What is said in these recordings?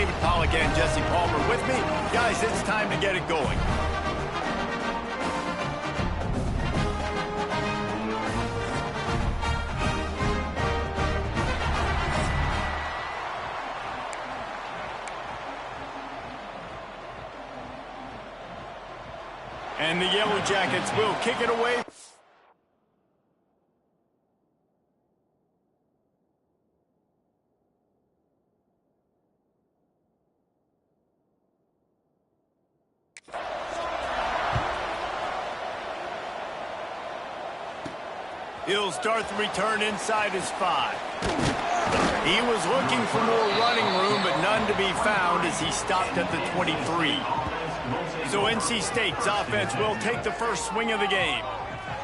David Pollack and Jesse Palmer with me. Guys, it's time to get it going. And the Yellow Jackets will kick it away. He'll start the return inside his 5. He was looking for more running room, but none to be found as he stopped at the 23. So NC State's offense will take the first swing of the game.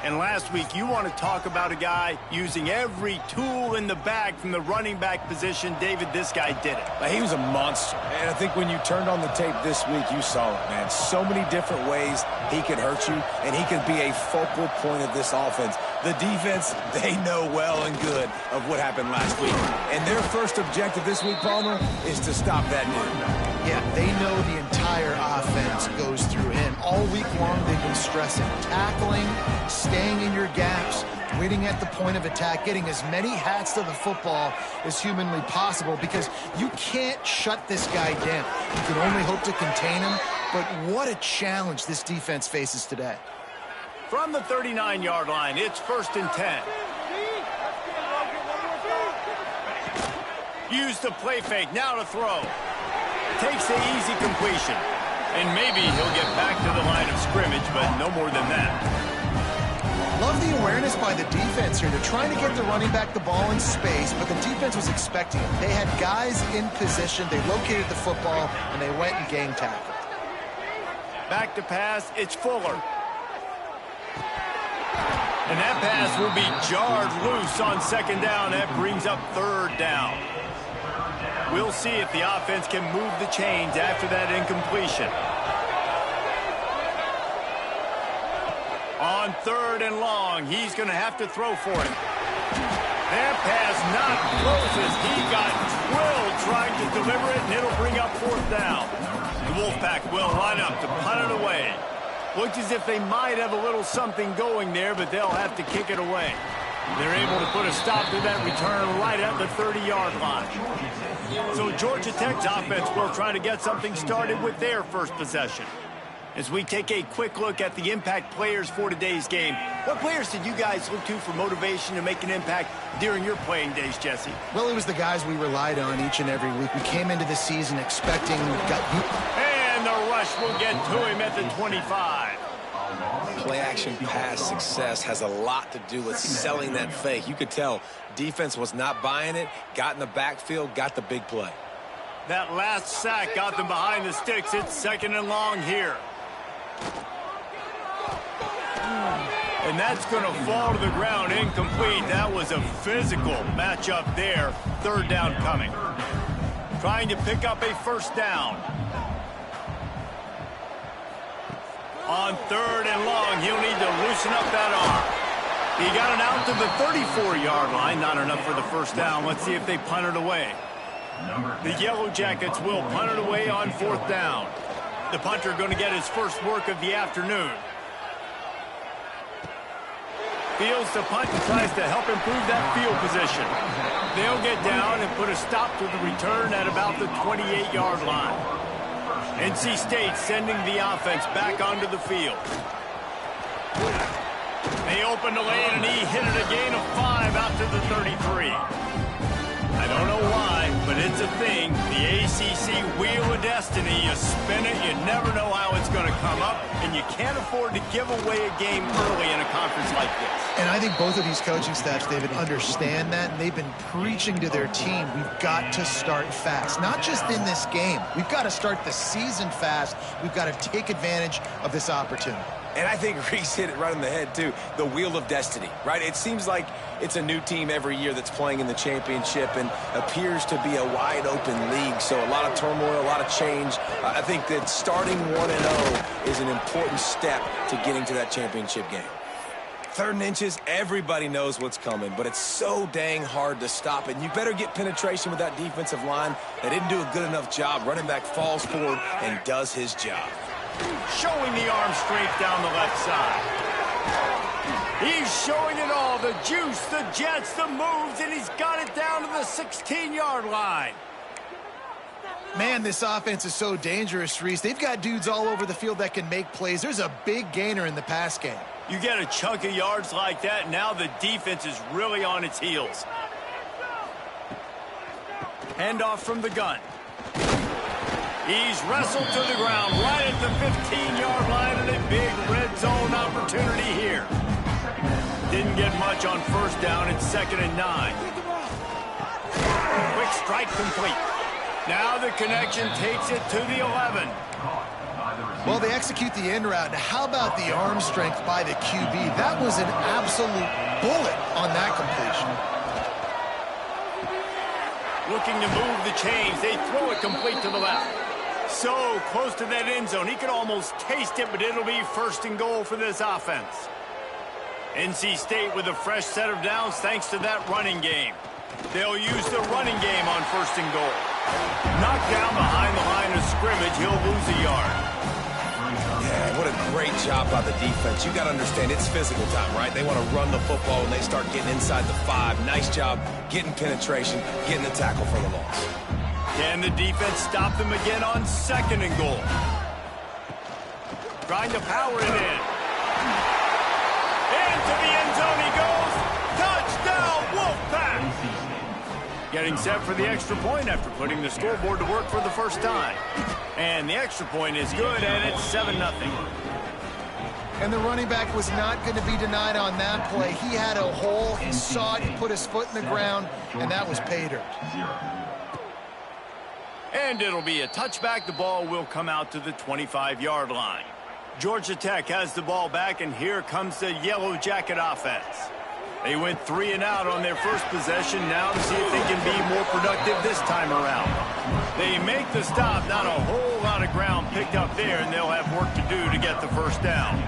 And last week, you want to talk about a guy using every tool in the bag from the running back position. David, this guy did it. He was a monster. And I think when you turned on the tape this week, you saw it, man. So many different ways he could hurt you, and he could be a focal point of this offense. The defense, they know well and good of what happened last week. And their first objective this week, Palmer, is to stop that dude. Yeah, they know the entire offense goes through him. All week long, they've been stressing tackling, staying in your gaps, waiting at the point of attack, getting as many hats to the football as humanly possible, because you can't shut this guy down. You can only hope to contain him, but what a challenge this defense faces today. From the 39-yard line, it's 1st and 10. Use the play fake, now to throw. Takes the easy completion. And maybe he'll get back to the line of scrimmage, but no more than that. Love the awareness by the defense here. They're trying to get the running back the ball in space, but the defense was expecting it. They had guys in position. They located the football, and they went and gang tackled. Back to pass, it's Fuller. And that pass will be jarred loose on 2nd down. That brings up 3rd down. We'll see if the offense can move the chains after that incompletion. On 3rd and long, he's going to have to throw for it. That pass not close as he got drilled trying to deliver it, and it'll bring up 4th down. The Wolfpack will line up to punt it away. Looks as if they might have a little something going there, but they'll have to kick it away. They're able to put a stop to that return right at the 30-yard line. So Georgia Tech's offense will try to get something started with their first possession. As we take a quick look at the impact players for today's game, what players did you guys look to for motivation to make an impact during your playing days, Jesse? Well, it was the guys we relied on each and every week. We came into the season expecting... And the rush will get to him at the 25. Play-action pass success has a lot to do with selling that fake. You could tell defense was not buying it, got in the backfield, got the big play. That last sack got them behind the sticks. It's 2nd and long here. And that's going to fall to the ground incomplete. That was a physical matchup there. 3rd down coming. Trying to pick up a 1st down. On 3rd and long, he'll need to loosen up that arm. He got it out to the 34-yard line. Not enough for the 1st down. Let's see if they punt it away. The Yellow Jackets will punt it away on 4th down. The punter going to get his first work of the afternoon. Fields the punt and tries to help improve that field position. They'll get down and put a stop to the return at about the 28-yard line. NC State sending the offense back onto the field. They opened the lane and he hit it a gain of 5 out to the 33. I don't know why, but it's a thing. The ACC Wheel of Destiny, you spin it, you never know how it's going to come up, and you can't afford to give away a game early in a conference like this. And I think both of these coaching staffs, David, understand that, and they've been preaching to their team, we've got to start fast. Not just in this game. We've got to start the season fast. We've got to take advantage of this opportunity. And I think Reese hit it right on the head, too. The Wheel of Destiny, right? It seems like it's a new team every year that's playing in the championship and appears to be a wide-open league. So a lot of turmoil, a lot of change. I think that starting 1-0 is an important step to getting to that championship game. 3rd and inches, everybody knows what's coming, but it's so dang hard to stop it. And you better get penetration with that defensive line. They didn't do a good enough job. Running back falls forward and does his job. Showing the arm strength down the left side. He's showing it all, the juice, the jets, the moves, and he's got it down to the 16-yard line. Man, this offense is so dangerous, Reese. They've got dudes all over the field that can make plays. There's a big gainer in the pass game. You get a chunk of yards like that, now the defense is really on its heels. Handoff from the gun. He's wrestled to the ground right at the 15-yard line, and a big red zone opportunity here. Didn't get much on 1st down. It's 2nd and 9. Quick strike complete. Now the connection takes it to the 11. Well, they execute the end route. How about the arm strength by the QB? That was an absolute bullet on that completion. Looking to move the chains. They throw it complete to the left. So close to that end zone. He could almost taste it, but it'll be 1st and goal for this offense. NC State with a fresh set of downs thanks to that running game. They'll use the running game on 1st and goal. Knocked down behind the line of scrimmage, he'll lose a yard. Yeah, what a great job by the defense. You got to understand, it's physical time, right? They want to run the football and they start getting inside the 5. Nice job getting penetration, getting the tackle for the loss. Can the defense stop them again on 2nd and goal? Trying to power it in. Into the end zone he goes. Touchdown, Wolfpack! Getting set for the extra point after putting the scoreboard to work for the first time. And the extra point is good, and it's 7-0. And the running back was not going to be denied on that play. He had a hole, he saw it, he put his foot in the ground, and that was pay dirt. And it'll be a touchback. The ball will come out to the 25-yard line. Georgia Tech has the ball back, and here comes the Yellow Jacket offense. They went 3 and out on their first possession. Now to see if they can be more productive this time around. They make the stop. Not a whole lot of ground picked up there, and they'll have work to do to get the 1st down.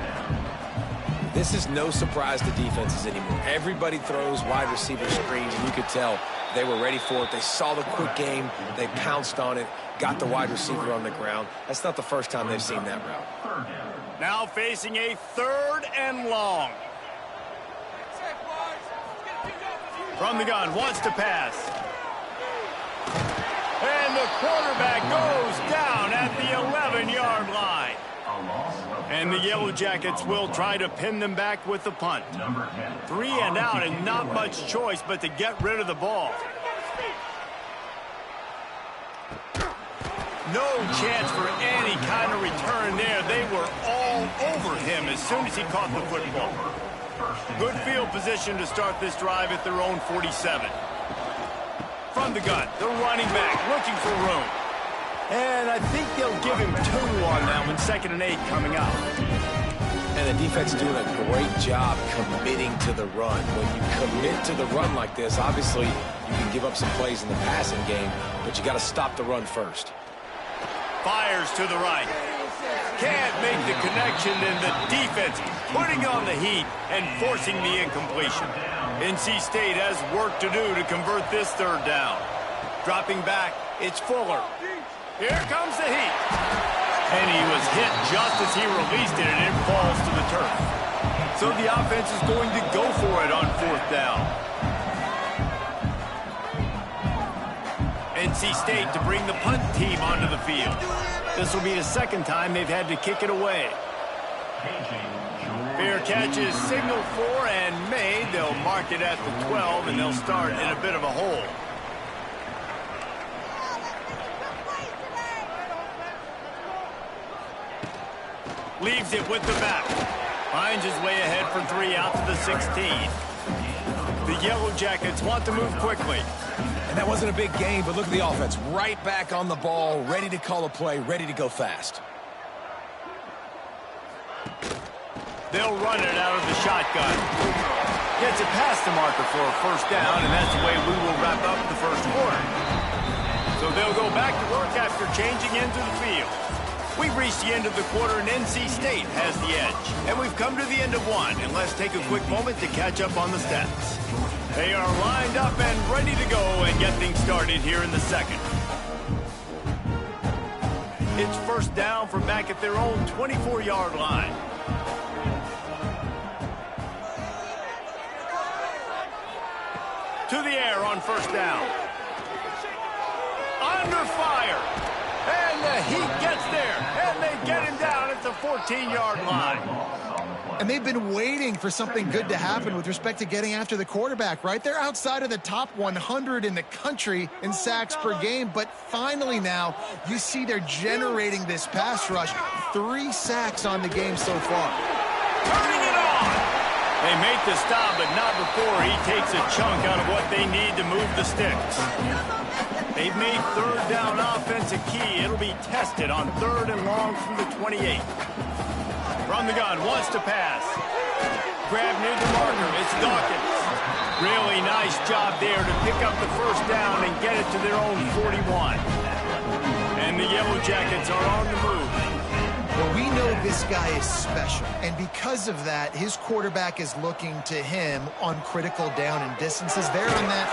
This is no surprise to defenses anymore. Everybody throws wide receiver screens, and you could tell they were ready for it. They saw the quick game. They pounced on it, got the wide receiver on the ground. That's not the first time they've seen that route. Now facing a 3rd and long. From the gun, wants to pass. And the quarterback goes down at the 11-yard line. And the Yellow Jackets will try to pin them back with the punt. 3 and out and not much choice but to get rid of the ball. No chance for any kind of return there. They were all over him as soon as he caught the football. Good field position to start this drive at their own 47. From the gun, the running back looking for room. And I think they'll give him 2 on that one, 2nd and 8 coming up. And the defense doing a great job committing to the run. When you commit to the run like this, obviously you can give up some plays in the passing game, but you got to stop the run first. Fires to the right. Can't make the connection, and the defense putting on the heat and forcing the incompletion. NC State has work to do to convert this 3rd down. Dropping back, it's Fuller. Here comes the heat. And he was hit just as he released it, and it falls to the turf. So the offense is going to go for it on 4th down. NC State to bring the punt team onto the field. This will be the 2nd time they've had to kick it away. Fair catch is signaled for and made. They'll mark it at the 12, and they'll start in a bit of a hole. Leaves it with the back. Finds his way ahead for 3 out to the 16. The Yellow Jackets want to move quickly. And that wasn't a big game, but look at the offense. Right back on the ball, ready to call a play, ready to go fast. They'll run it out of the shotgun. Gets it past the marker for a 1st down, and that's the way we will wrap up the 1st quarter. So they'll go back to work after changing into the field. We've reached the end of the quarter, and NC State has the edge. And we've come to the end of one, and let's take a quick moment to catch up on the stats. They are lined up and ready to go and get things started here in the second. It's first down from back at their own 24-yard line. To the air on first down. Under fire. And the Heat gets there. And they get him down at the 14-yard line. And they've been waiting for something good to happen with respect to getting after the quarterback, right? They're outside of the top 100 in the country in sacks per game, but finally now you see they're generating this pass rush. 3 sacks on the game so far. Turning it on. They make the stop, but not before he takes a chunk out of what they need to move the sticks. They've made third down offense a key. It'll be tested on 3rd and long from the 28. From the gun, wants to pass. Grab near the marker, it's Dawkins. Really nice job there to pick up the first down and get it to their own 41. And the Yellow Jackets are on the move. Well, we know this guy is special, and because of that, his quarterback is looking to him on critical down and distances. There on that.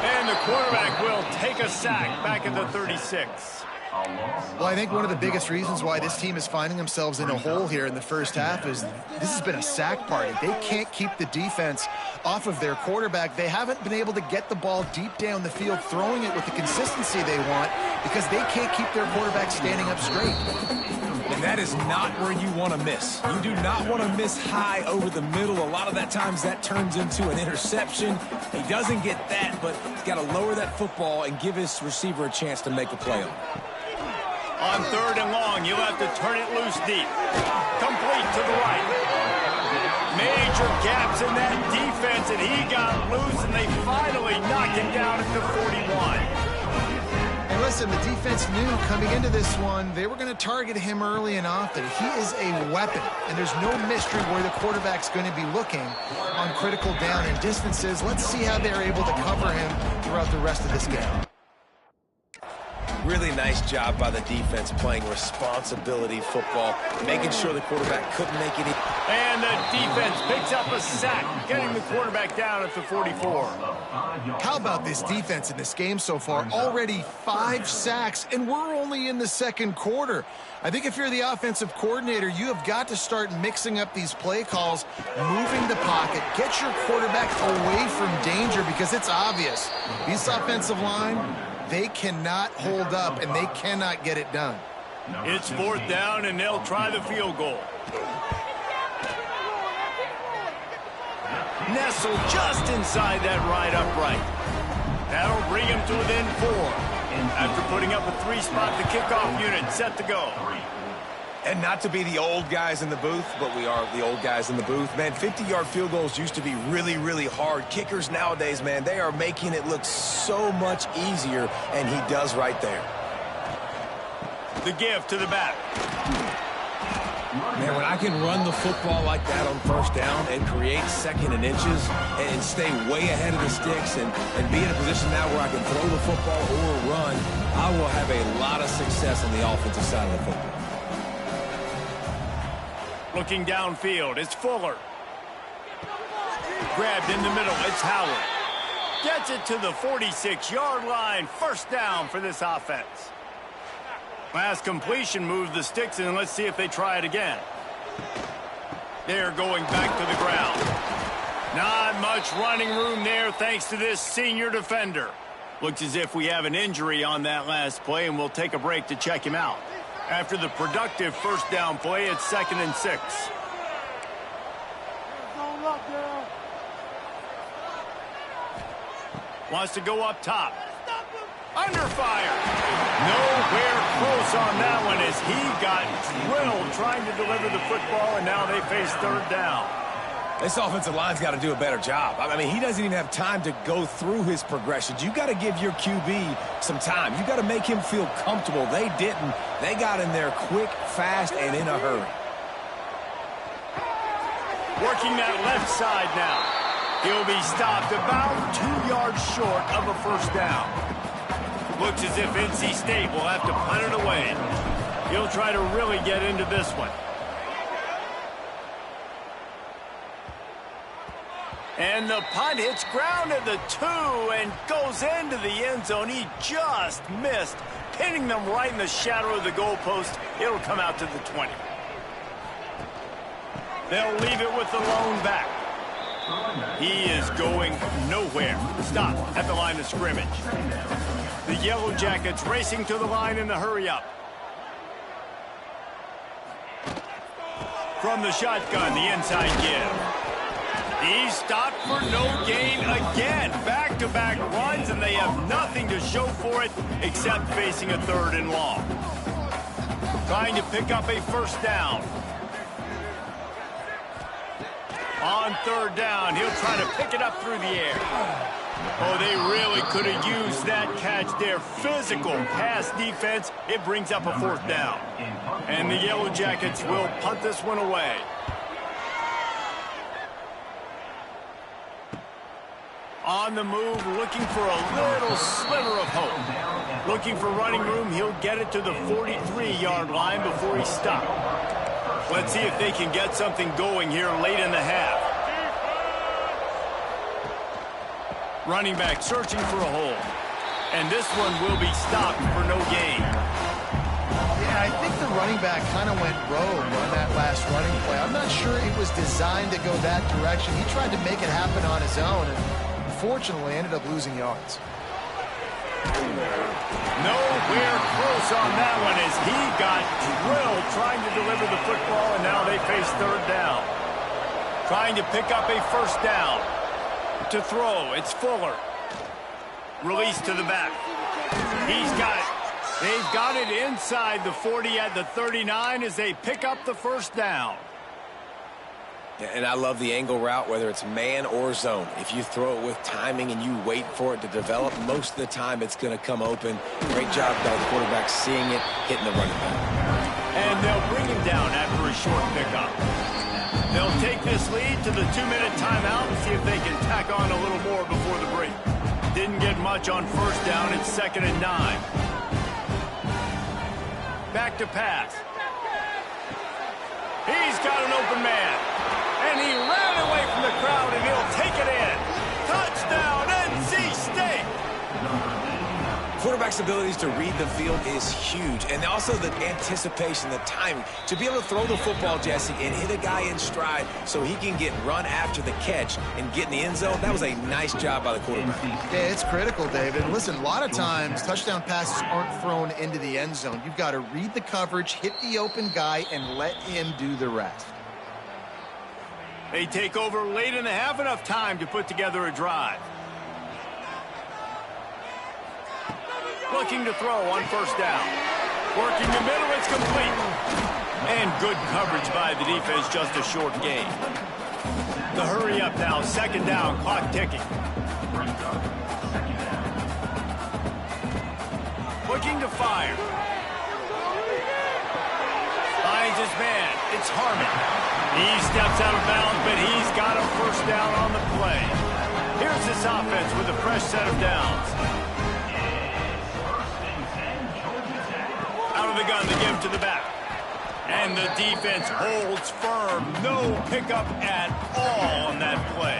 And the quarterback will take a sack back at the 36. Well, I think one of the biggest reasons why this team is finding themselves in a hole here in the first half is this has been a sack party. They can't keep the defense off of their quarterback. They haven't been able to get the ball deep down the field, throwing it with the consistency they want because they can't keep their quarterback standing up straight. And that is not where you want to miss. You do not want to miss high over the middle. A lot of that times that turns into an interception. He doesn't get that, but he's got to lower that football and give his receiver a chance to make a play on it. On 3rd and long, you'll have to turn it loose deep. Complete to the right. Major gaps in that defense, and he got loose, and they finally knocked him down at the 41. And listen, the defense knew coming into this one, they were going to target him early and often. He is a weapon, and there's no mystery where the quarterback's going to be looking on critical down and distances. Let's see how they're able to cover him throughout the rest of this game. Really nice job by the defense playing responsibility football, making sure the quarterback couldn't make any. And the defense picks up a sack, getting the quarterback down at the 44. How about this defense in this game so far? Already 5 sacks, and we're only in the second quarter. I think if you're the offensive coordinator, you have got to start mixing up these play calls, moving the pocket, get your quarterback away from danger because it's obvious. This offensive line, they cannot hold up, and they cannot get it done. It's 4th down, and they'll try the field goal. Nestled just inside that right upright. That'll bring him to within 4. After putting up a 3-spot, the kickoff unit set to go. And not to be the old guys in the booth, but we are the old guys in the booth. Man, 50-yard field goals used to be really, really hard. Kickers nowadays, man, they are making it look so much easier, and he does right there. The give to the back. Man, when I can run the football like that on first down and create 2nd and inches and stay way ahead of the sticks and be in a position now where I can throw the football or run, I will have a lot of success on the offensive side of the football. Looking downfield, it's Fuller. Grabbed in the middle, it's Howard. Gets it to the 46-yard line. First down for this offense. Last completion moved the sticks, and let's see if they try it again. They're going back to the ground. Not much running room there thanks to this senior defender. Looks as if we have an injury on that last play, and we'll take a break to check him out. After the productive first down play, it's 2nd and 6. Wants to go up top. Under fire. Nowhere close on that one as he got drilled trying to deliver the football, and now they face 3rd down. This offensive line's got to do a better job. I mean, he doesn't even have time to go through his progressions. You got to give your QB some time. You got to make him feel comfortable. They didn't. They got in there quick, fast, and in a hurry. Working that left side now. He'll be stopped about 2 yards short of a first down. Looks as if NC State will have to punt it away. He'll try to really get into this one. And the punt hits ground at the 2 and goes into the end zone. He just missed, pinning them right in the shadow of the goalpost. It'll come out to the 20. They'll leave it with the lone back. He is going nowhere. Stop at the line of scrimmage. The Yellow Jackets racing to the line in the hurry-up. From the shotgun, the inside give. He's stopped for no gain again. Back-to-back runs, and they have nothing to show for it except facing a 3rd and long. Trying to pick up a first down. On 3rd down, he'll try to pick it up through the air. Oh, they really could have used that catch there. Physical pass defense. It brings up a 4th down. And the Yellow Jackets will punt this one away. On the move, looking for a little sliver of hope. Looking for running room, he'll get it to the 43-yard line before he stops. Let's see if they can get something going here late in the half. Running back searching for a hole. And this one will be stopped for no gain. Yeah, I think the running back kind of went rogue on that last running play. I'm not sure it was designed to go that direction. He tried to make it happen on his own, and unfortunately ended up losing yards. Nowhere close on that one as he got drilled trying to deliver the football, and now they face 3rd down. Trying to pick up a first down. To throw, it's Fuller. Release to the back. He's got it. They've got it inside the 40 at the 39 as they pick up the first down. And I love the angle route, whether it's man or zone. If you throw it with timing and you wait for it to develop, most of the time it's going to come open. Great job by the quarterback seeing it, hitting the running back. And they'll bring him down after a short pickup. They'll take this lead to the 2-minute timeout and see if they can tack on a little more before the break. Didn't get much on first down. It's 2nd and 9. Back to pass. He's got an open man. And he ran away from the crowd, and he'll take it in. Touchdown, NC State! Quarterback's abilities to read the field is huge, and also the anticipation, the timing. To be able to throw the football, Jesse, and hit a guy in stride so he can get run after the catch and get in the end zone, that was a nice job by the quarterback. Yeah, it's critical, David. Listen, a lot of times touchdown passes aren't thrown into the end zone. You've got to read the coverage, hit the open guy, and let him do the rest. They take over late in the half, enough time to put together a drive. Looking to throw on first down. Working the middle, it's complete. And good coverage by the defense, just a short gain. The hurry up now, 2nd down, clock ticking. Looking to fire. Finds his man, it's Harmon. He steps out of bounds, but he's got a first down on the play. Here's this offense with a fresh set of downs. Out of the gun, the give to the back. And the defense holds firm. No pickup at all on that play.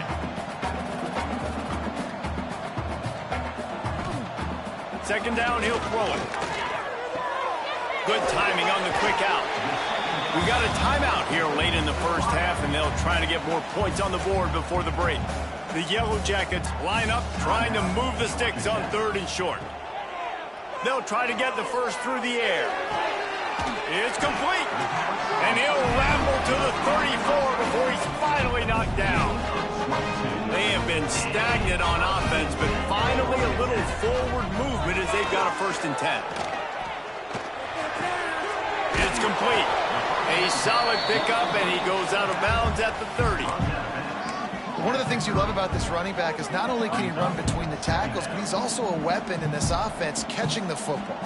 Second down, he'll throw it. Good timing on the quick out. We got a timeout here late in the first half, and they'll try to get more points on the board before the break. The Yellow Jackets line up, trying to move the sticks on 3rd and short. They'll try to get the first through the air. It's complete. And he'll ramble to the 34 before he's finally knocked down. They have been stagnant on offense, but finally a little forward movement as they've got a 1st and 10. It's complete. A solid pickup, and he goes out of bounds at the 30. One of the things you love about this running back is not only can he run between the tackles, but he's also a weapon in this offense catching the football.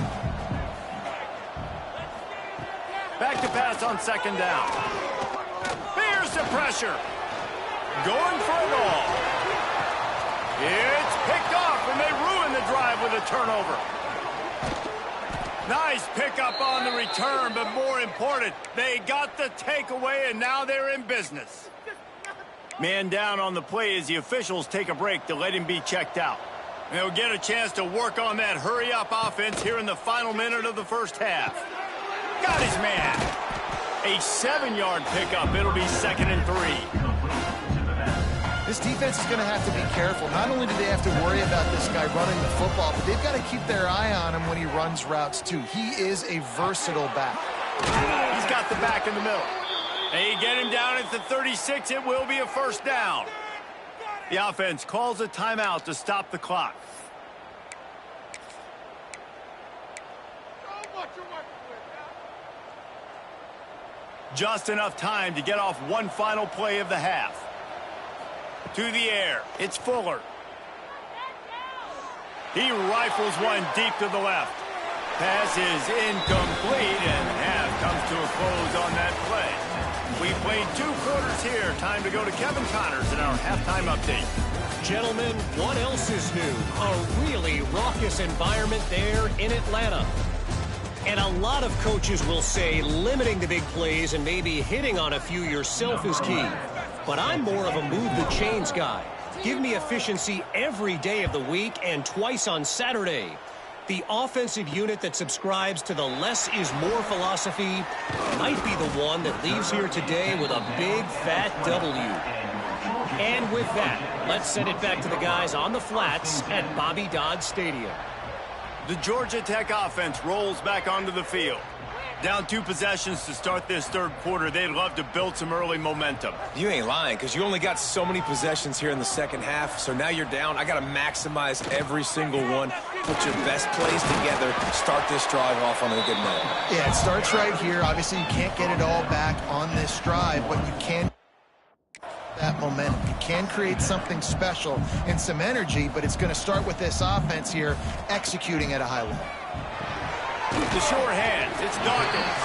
Back to pass on 2nd down. Here's the pressure. Going for it all. It's picked off, and they ruin the drive with a turnover. Nice pickup on the return, but more important, they got the takeaway, and now they're in business. Man down on the play as the officials take a break to let him be checked out. They'll get a chance to work on that hurry-up offense here in the final minute of the first half. Got his man. A 7-yard pickup. It'll be 2nd and 3. This defense is going to have to be careful. Not only do they have to worry about this guy running the football, but they've got to keep their eye on him when he runs routes, too. He is a versatile back. He's got the back in the middle. They get him down at the 36. It will be a first down. The offense calls a timeout to stop the clock. Just enough time to get off one final play of the half. To the air, it's Fuller. He rifles one deep to the left. Pass is incomplete, and half comes to a close on that play. We played 2 quarters here. Time to go to Kevin Connors in our halftime update. Gentlemen, what else is new? A really raucous environment there in Atlanta. And a lot of coaches will say limiting the big plays and maybe hitting on a few yourself is key. But I'm more of a move the chains guy. Give me efficiency every day of the week and twice on Saturday. The offensive unit that subscribes to the less is more philosophy might be the one that leaves here today with a big fat W. And with that, let's send it back to the guys on the flats at Bobby Dodd Stadium. The Georgia Tech offense rolls back onto the field. Down 2 possessions to start this third quarter. They'd love to build some early momentum. You ain't lying, because you only got so many possessions here in the second half, so now you're down. I got to maximize every single one. Put your best plays together. Start this drive off on a good note. Yeah, it starts right here. Obviously, you can't get it all back on this drive, but you can that momentum. You can create something special and some energy, but it's going to start with this offense here executing at a high level. The short hands, it's Dawkins.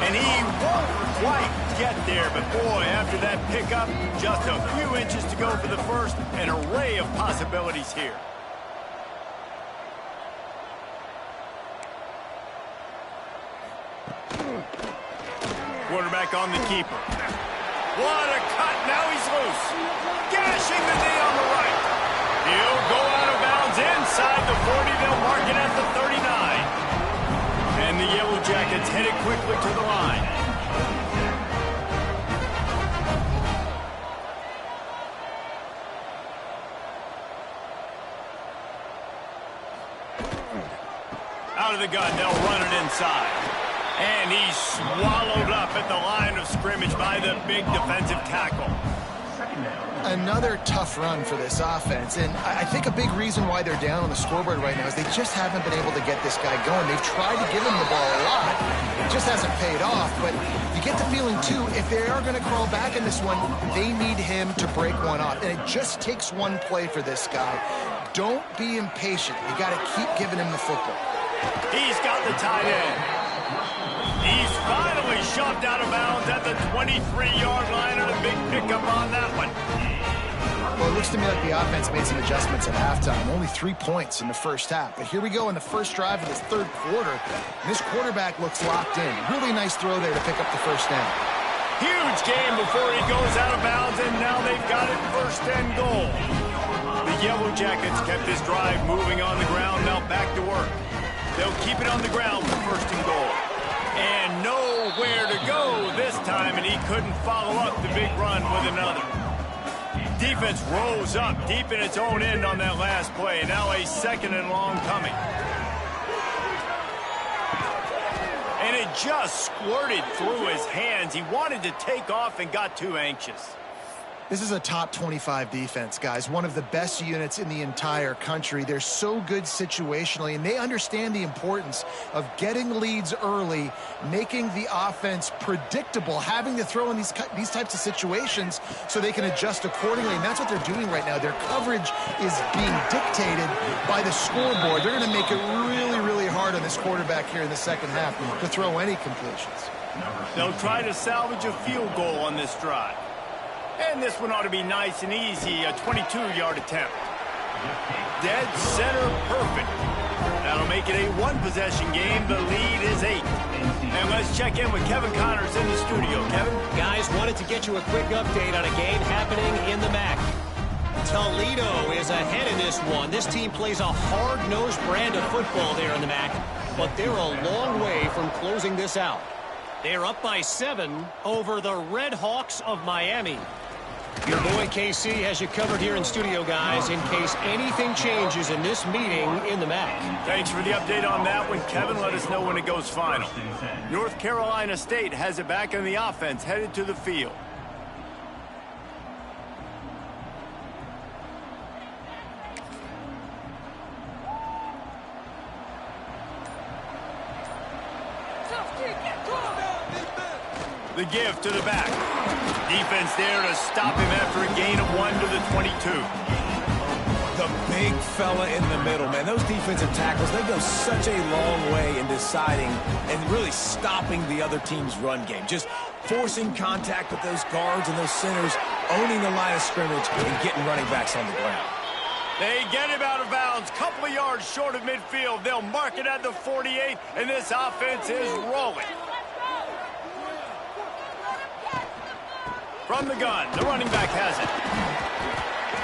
And he won't quite get there, but boy, after that pickup, just a few inches to go for the first. An array of possibilities here. Quarterback on the keeper. What a cut, now he's loose. Gashing the knee on the right. He'll go out of bounds inside the 40. They'll mark it at the 39. And the Yellow Jackets headed quickly to the line. Out of the gun, they'll run it inside. And he's swallowed up at the line of scrimmage by the big defensive tackle. Another tough run for this offense, and I think a big reason why they're down on the scoreboard right now is they just haven't been able to get this guy going. They've tried to give him the ball a lot. It just hasn't paid off, but you get the feeling, too, if they are going to crawl back in this one, they need him to break one off, and it just takes one play for this guy. Don't be impatient. You got to keep giving him the football. He's got the tight end. He's finally shoved out of bounds at the 23-yard line, and a big pickup on that one. Well, it looks to me like the offense made some adjustments at halftime. Only 3 points in the first half. But here we go in the first drive of this third quarter. This quarterback looks locked in. Really nice throw there to pick up the first down. Huge game before he goes out of bounds, and now they've got it first and goal. The Yellow Jackets kept this drive moving on the ground. Now back to work. They'll keep it on the ground for first and goal. And nowhere to go this time, and he couldn't follow up the big run with another. Defense rose up deep in its own end on that last play. Now a second and long coming. And it just squirted through his hands. He wanted to take off and got too anxious. This is a top 25 defense, guys. One of the best units in the entire country. They're so good situationally, and they understand the importance of getting leads early, making the offense predictable, having to throw in these types of situations so they can adjust accordingly. And that's what they're doing right now. Their coverage is being dictated by the scoreboard. They're going to make it really, really hard on this quarterback here in the second half to throw any completions. They'll try to salvage a field goal on this drive. And this one ought to be nice and easy, a 22-yard attempt. Dead center perfect. That'll make it a one-possession game. The lead is 8. And let's check in with Kevin Connors in the studio. Kevin? Guys, wanted to get you a quick update on a game happening in the MAC. Toledo is ahead in this one. This team plays a hard-nosed brand of football there in the MAC, but they're a long way from closing this out. They're up by 7 over the Red Hawks of Miami. Your boy KC has you covered here in studio, guys, in case anything changes in this meeting in the MAC. Thanks for the update on that one, Kevin. Let us know when it goes final. North Carolina State has it back in the offense, headed to the field. The give to the back. Defense there to stop him after a gain of 1 to the 22. The big fella in the middle, man. Those defensive tackles, they go such a long way in deciding and really stopping the other team's run game. Just forcing contact with those guards and those centers, owning the line of scrimmage, and getting running backs on the ground. They get him out of bounds, couple of yards short of midfield. They'll mark it at the 48, and this offense is rolling. From the gun, the running back has it.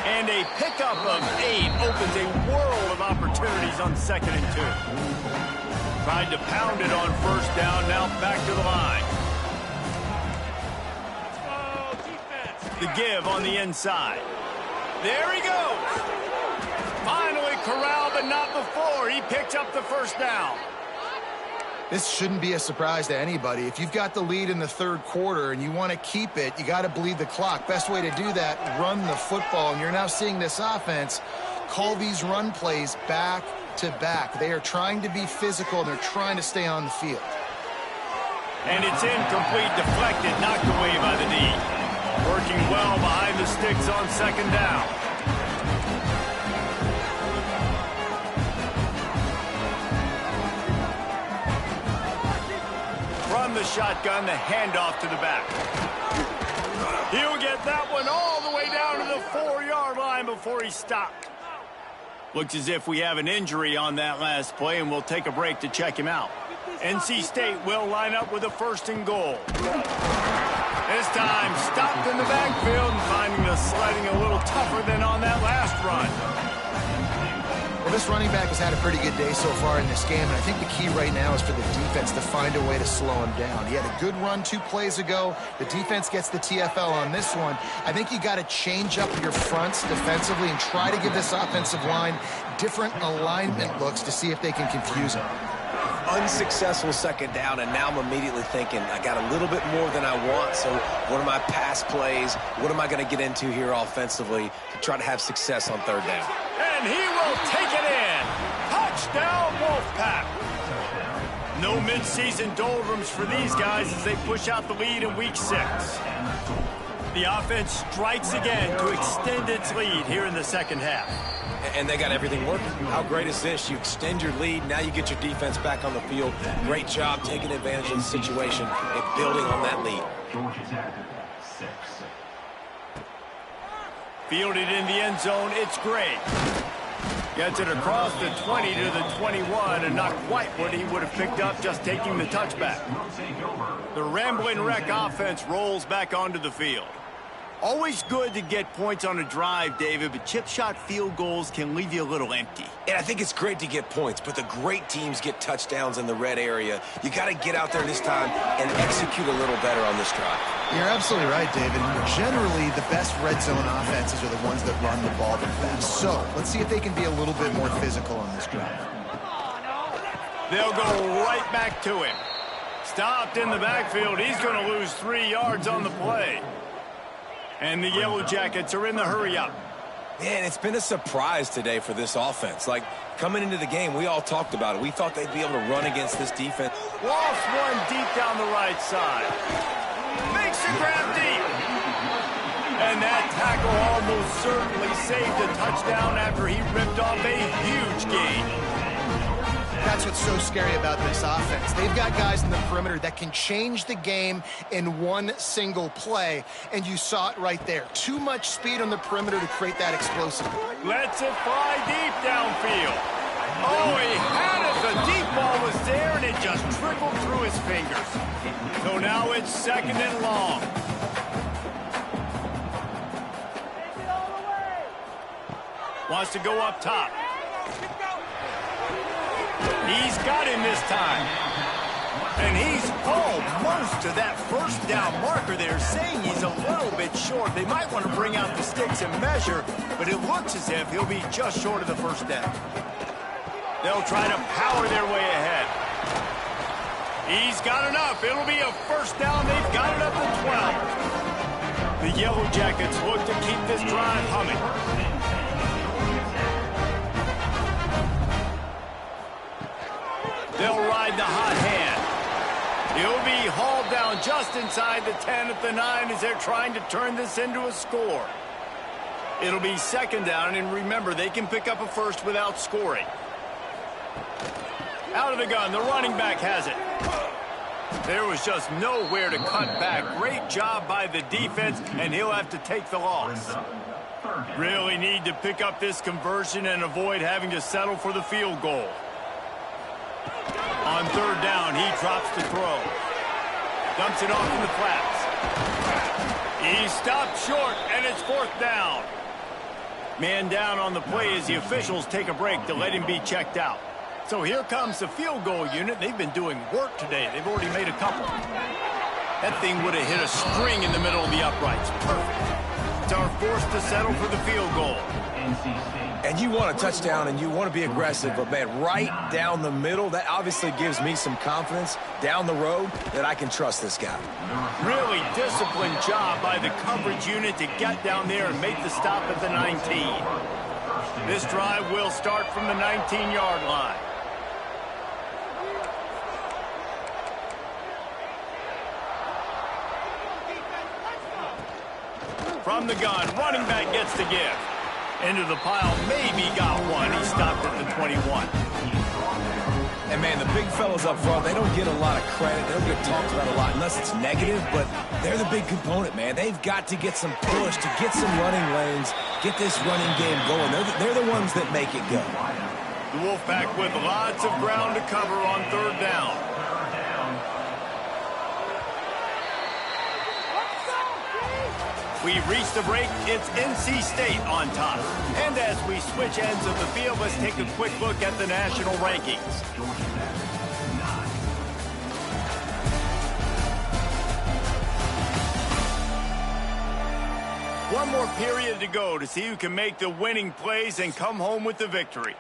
And a pickup of 8 opens a world of opportunities on 2nd and 2. Tried to pound it on 1st down, now back to the line. The give on the inside. There he goes. Finally corralled, but not before. He picks up the 1st down. This shouldn't be a surprise to anybody. If you've got the lead in the 3rd quarter and you want to keep it, you got to bleed the clock. Best way to do that, run the football. And you're now seeing this offense call these run plays back to back. They are trying to be physical, and they're trying to stay on the field. And it's incomplete, deflected, knocked away by the D. Working well behind the sticks on 2nd down. From the shotgun, the handoff to the back. He'll get that one all the way down to the 4-yard line before he stopped. Looks as if we have an injury on that last play, and we'll take a break to check him out. NC State will line up with a 1st and goal. This time, stopped in the backfield and finding the sledding a little tougher than on that last run. Well, this running back has had a pretty good day so far in this game, and I think the key right now is for the defense to find a way to slow him down. He had a good run 2 plays ago. The defense gets the TFL on this one. I think you got to change up your fronts defensively and try to give this offensive line different alignment looks to see if they can confuse him. Unsuccessful 2nd down, and now I'm immediately thinking, I got a little bit more than I want, so what are my pass plays? What am I going to get into here offensively to try to have success on 3rd down? And he will take it in. Touchdown, Wolfpack. No midseason doldrums for these guys as they push out the lead in Week 6. The offense strikes again to extend its lead here in the 2nd half. And they got everything working. How great is this? You extend your lead, now you get your defense back on the field. Great job taking advantage of the situation and building on that lead. Fielded in the end zone, it's great. Gets it across the 20 to the 21, and not quite what he would have picked up just taking the touchback. The Rambling Wreck offense rolls back onto the field. Always good to get points on a drive, David, but chip shot field goals can leave you a little empty. And I think it's great to get points, but the great teams get touchdowns in the red area. You got to get out there this time and execute a little better on this drive. You're absolutely right, David. Generally, the best red zone offenses are the ones that run the ball the best. So let's see if they can be a little bit more physical on this drive. They'll go right back to him. Stopped in the backfield. He's going to lose 3 yards on the play. And the Yellow Jackets are in the hurry-up. Man, it's been a surprise today for this offense. Like, coming into the game, we all talked about it. We thought they'd be able to run against this defense. Lost one deep down the right side. Makes the grab deep. And that tackle almost certainly saved a touchdown after he ripped off a huge gain. That's what's so scary about this offense. They've got guys in the perimeter that can change the game in one single play, and you saw it right there. Too much speed on the perimeter to create that explosive. Lets it fly deep downfield. Oh, he had it. The deep ball was there, and it just trickled through his fingers. So now it's 2nd and long. Wants to go up top. He's got him this time. And he's almost to that first down marker there, saying he's a little bit short. They might want to bring out the sticks and measure, but it looks as if he'll be just short of the first down. They'll try to power their way ahead. He's got enough. It'll be a first down. They've got it up to 12. The Yellow Jackets look to keep this drive humming. They'll ride the hot hand. He'll be hauled down just inside the 10 at the 9 as they're trying to turn this into a score. It'll be 2nd down, and remember, they can pick up a first without scoring. Out of the gun, the running back has it. There was just nowhere to cut back. Great job by the defense, and he'll have to take the loss. Really need to pick up this conversion and avoid having to settle for the field goal. On 3rd down, he drops the throw. Dumps it off in the flats. He stopped short, and it's 4th down. Man down on the play as the officials take a break to let him be checked out. So here comes the field goal unit. They've been doing work today. They've already made a couple. That thing would have hit a string in the middle of the uprights. Perfect. So we're forced to settle for the field goal. And you want a touchdown and you want to be aggressive, but man, right down the middle, that obviously gives me some confidence down the road that I can trust this guy. Really disciplined job by the coverage unit to get down there and make the stop at the 19. This drive will start from the 19-yard line. From the gun, running back gets the give. Into the pile, maybe got one. He stopped at the 21. And, man, the big fellas up front, they don't get a lot of credit. They don't get talked about a lot unless it's negative, but they're the big component, man. They've got to get some push, to get some running lanes, get this running game going. They're the ones that make it go. The Wolfpack with lots of ground to cover on 3rd down. We've reached the break. It's NC State on top. And as we switch ends of the field, let's take a quick look at the national rankings. One more period to go to see who can make the winning plays and come home with the victory.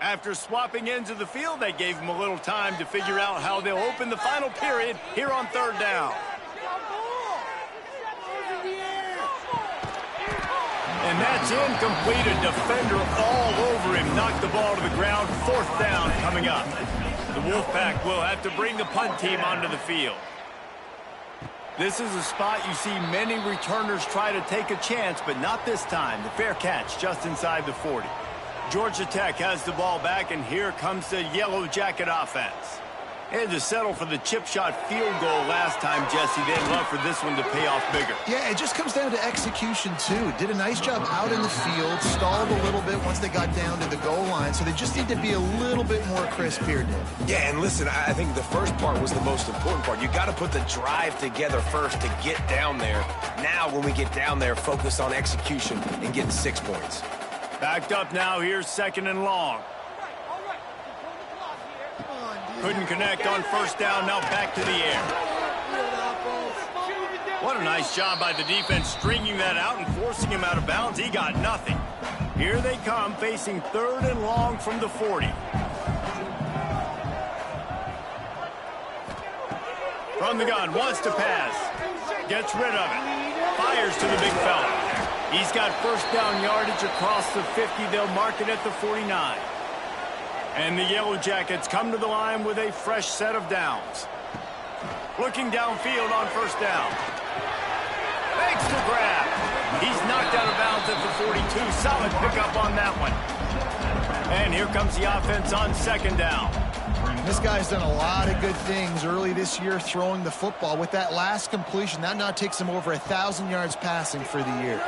After swapping ends of the field, they gave them a little time to figure out how they'll open the final period here on 3rd down. And that's incomplete. A defender all over him. Knocked the ball to the ground. 4th down coming up. The Wolfpack will have to bring the punt team onto the field. This is a spot you see many returners try to take a chance, but not this time. The fair catch just inside the 40. Georgia Tech has the ball back, and here comes the Yellow Jacket offense. Had to settle for the chip shot field goal last time, Jesse. They'd love for this one to pay off bigger. Yeah, it just comes down to execution, too. Did a nice job out in the field, stalled a little bit once they got down to the goal line, so they just need to be a little bit more crisp here, Dave. Yeah, and listen, I think the first part was the most important part. You got to put the drive together first to get down there. Now, when we get down there, focus on execution and getting 6 points. Backed up now, here's 2nd and long. Couldn't connect on 1st down, now back to the air. What a nice job by the defense stringing that out and forcing him out of bounds. He got nothing. Here they come, facing 3rd and long from the 40. From the gun, wants to pass. Gets rid of it. Fires to the big fella. He's got 1st down yardage across the 50. They'll mark it at the 49. And the Yellow Jackets come to the line with a fresh set of downs. Looking downfield on 1st down. Makes the grab. He's knocked out of bounds at the 42. Solid pickup on that one. And here comes the offense on 2nd down. This guy's done a lot of good things early this year throwing the football. With that last completion, that now takes him over 1,000 yards passing for the year.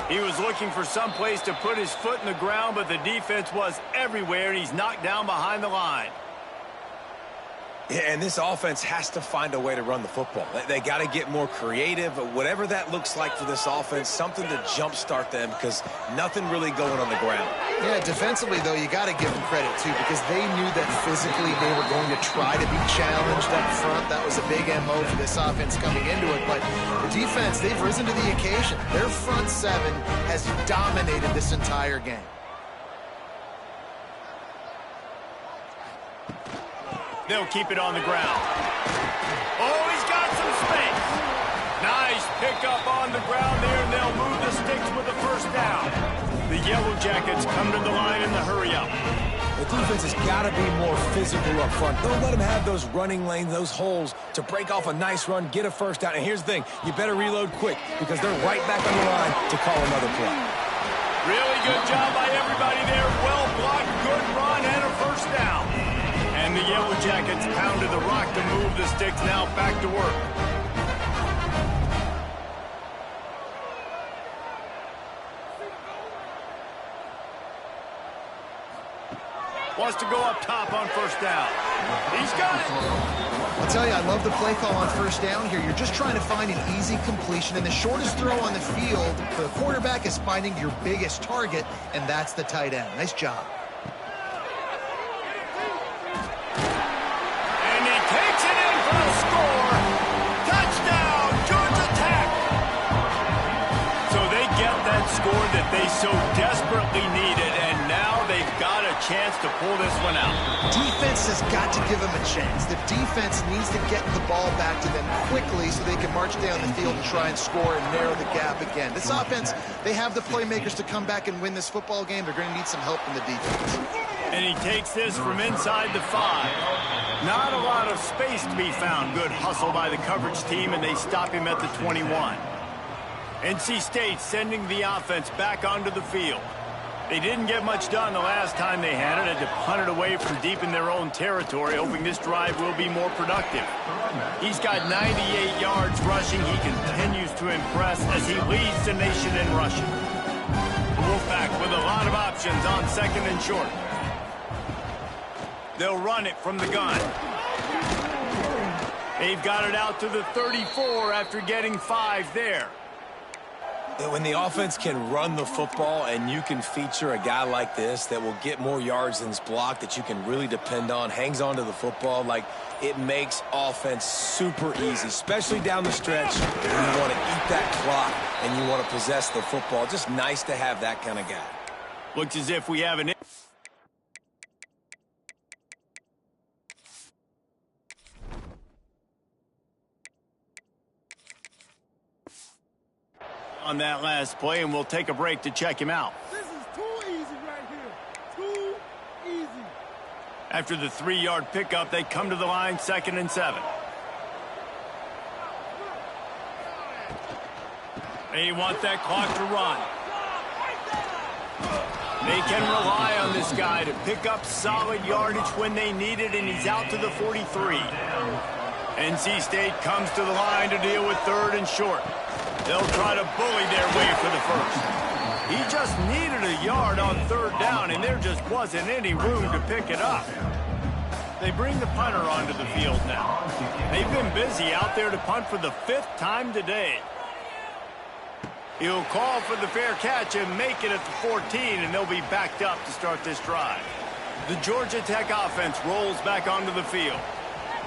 He was looking for some place to put his foot in the ground, but the defense was everywhere, and he's knocked down behind the line. Yeah, and this offense has to find a way to run the football. They got to get more creative, whatever that looks like for this offense, something to jumpstart them because nothing really going on the ground. Yeah, defensively, though, you got to give them credit, too, because they knew that physically they were going to try to be challenged up front. That was a big MO for this offense coming into it. But the defense, they've risen to the occasion. Their front seven has dominated this entire game. They'll keep it on the ground. Oh, he's got some space. Nice pickup on the ground there, and they'll move the sticks with the first down. The Yellow Jackets come to the line in the hurry-up. The defense has got to be more physical up front. Don't let them have those running lanes, those holes to break off a nice run, get a first down. And here's the thing, you better reload quick because they're right back on the line to call another play. Really good job by everybody there. Well blocked, good run, and a first down. And the Yellow Jackets pounded the rock to move the sticks, now back to work. Wants to go up top on first down. He's got it. I'll tell you, I love the play call on first down here. You're just trying to find an easy completion, and the shortest throw on the field for the quarterback is finding your biggest target, and that's the tight end. Nice job. Score that they so desperately needed, and now they've got a chance to pull this one out. Defense has got to give them a chance. The defense needs to get the ball back to them quickly so they can march down the field and try and score and narrow the gap again. This offense, they have the playmakers to come back and win this football game. They're going to need some help from the defense. And he takes this from inside the 5. Not a lot of space to be found. Good hustle by the coverage team, and they stop him at the 21. NC State sending the offense back onto the field. They didn't get much done the last time they had it. Had to punt it away from deep in their own territory, hoping this drive will be more productive. He's got 98 yards rushing. He continues to impress as he leads the nation in rushing. The Wolfpack with a lot of options on second and short. They'll run it from the gun. They've got it out to the 34 after getting 5 there. When the offense can run the football and you can feature a guy like this that will get more yards than his block, that you can really depend on, hangs on to the football, like it makes offense super easy, especially down the stretch when you want to eat that clock and you want to possess the football. Just nice to have that kind of guy. Looks as if we have an... on that last play, and we'll take a break to check him out. This is too easy right here. Too easy. After the 3-yard pickup, they come to the line, 2nd and 7. They want that clock to run. They can rely on this guy to pick up solid yardage when they need it, and he's out to the 43. NC State comes to the line to deal with 3rd and short. They'll try to bully their way for the first. He just needed a yard on 3rd down, and there just wasn't any room to pick it up. They bring the punter onto the field now. They've been busy out there to punt for the 5th time today. He'll call for the fair catch and make it at the 14, and they'll be backed up to start this drive. The Georgia Tech offense rolls back onto the field.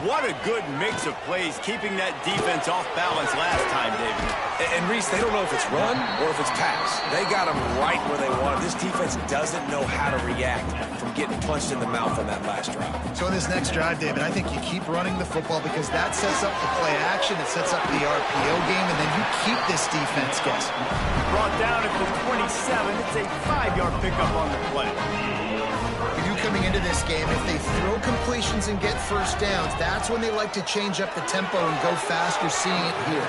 What a good mix of plays, keeping that defense off balance last time, David. And Reese, they don't know if it's run or if it's pass. They got them right where they want it. This defense doesn't know how to react from getting punched in the mouth on that last drive. So in this next drive, David, I think you keep running the football because that sets up the play action, it sets up the RPO game, and then you keep this defense guessing. Brought down at the 27. It's a 5-yard pickup on the play. Coming into this game, if they throw completions and get first downs, that's when they like to change up the tempo and go faster, seeing it here.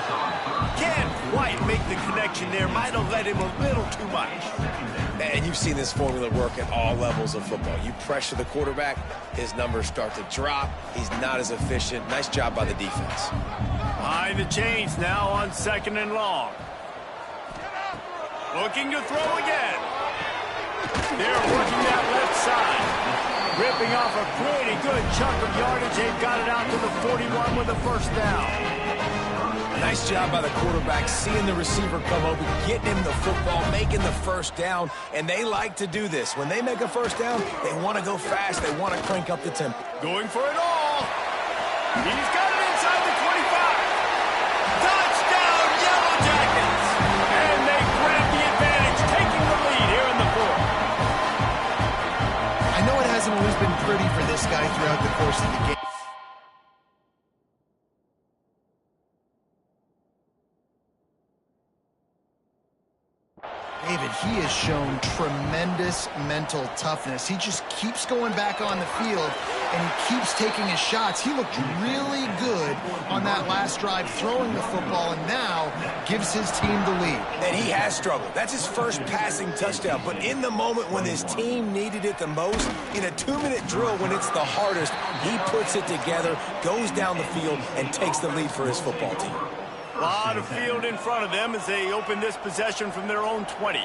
Can't quite make the connection there. Might have let him a little too much. And you've seen this formula work at all levels of football. You pressure the quarterback, his numbers start to drop. He's not as efficient. Nice job by the defense. Behind the chains now on 2nd and long. Looking to throw again. They're working that left side. Ripping off a pretty good chunk of yardage. They've got it out to the 41 with a first down. Nice job by the quarterback, seeing the receiver come over, getting him the football, making the first down, and they like to do this. When they make a first down, they want to go fast. They want to crank up the tempo. Going for it all. He's got it inside the 25. Touchdown, Yellow Jackets! And they grab the advantage, taking the lead here in the 4th. I know it hasn't always been pretty for this guy throughout the course of the game. David, he has shown tremendous mental toughness. He just keeps going back on the field, and he keeps taking his shots. He looked really good on that last drive throwing the football, and now gives his team the lead. And he has struggled. That's his first passing touchdown. But in the moment when his team needed it the most, in a 2-minute drill when it's the hardest, he puts it together, goes down the field, and takes the lead for his football team. A lot of field in front of them as they open this possession from their own 20.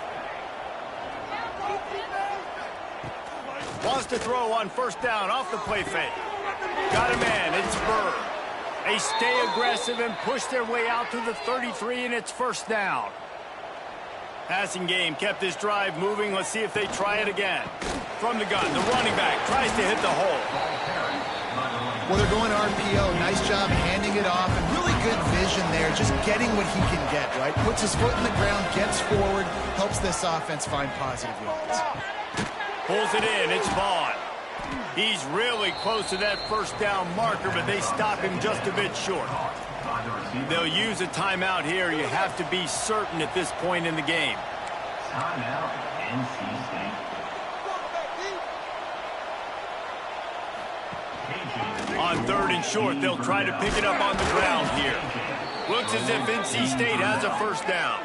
Wants to throw on first down off the play fake. Got a man, it's Burr. They stay aggressive and push their way out to the 33, and it's first down. Passing game kept this drive moving. Let's see if they try it again. From the gun, the running back tries to hit the hole. Well, they're going RPO. Nice job handing it off, and really good vision there, just getting what he can get, right? Puts his foot in the ground, gets forward, helps this offense find positive yards. Pulls it in, it's Vaughn. He's really close to that first down marker, but they stop him just a bit short. They'll use a timeout here. You have to be certain at this point in the game. Timeout, NC State. On 3rd and short, they'll try to pick it up on the ground here. Looks as if NC State has a first down.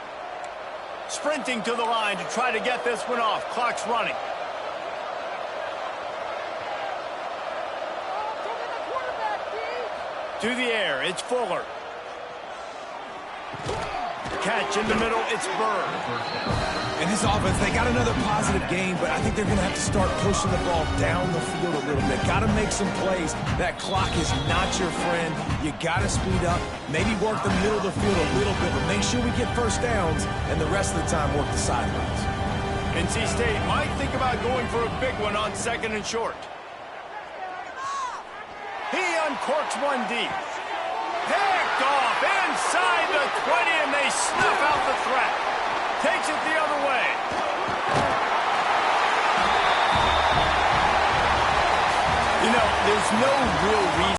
Sprinting to the line to try to get this one off. Clock's running. To the air, it's Fuller. Catch in the middle, it's Burr. And this offense, they got another positive game, but I think they're going to have to start pushing the ball down the field a little bit. Got to make some plays. That clock is not your friend. You got to speed up, maybe work the middle of the field a little bit, but make sure we get first downs, and the rest of the time work the sidelines. NC State might think about going for a big one on 2nd and short. He uncorks one deep. Picked off inside the 20, and they snuff out the threat. Takes it the other way. You know, there's no real reason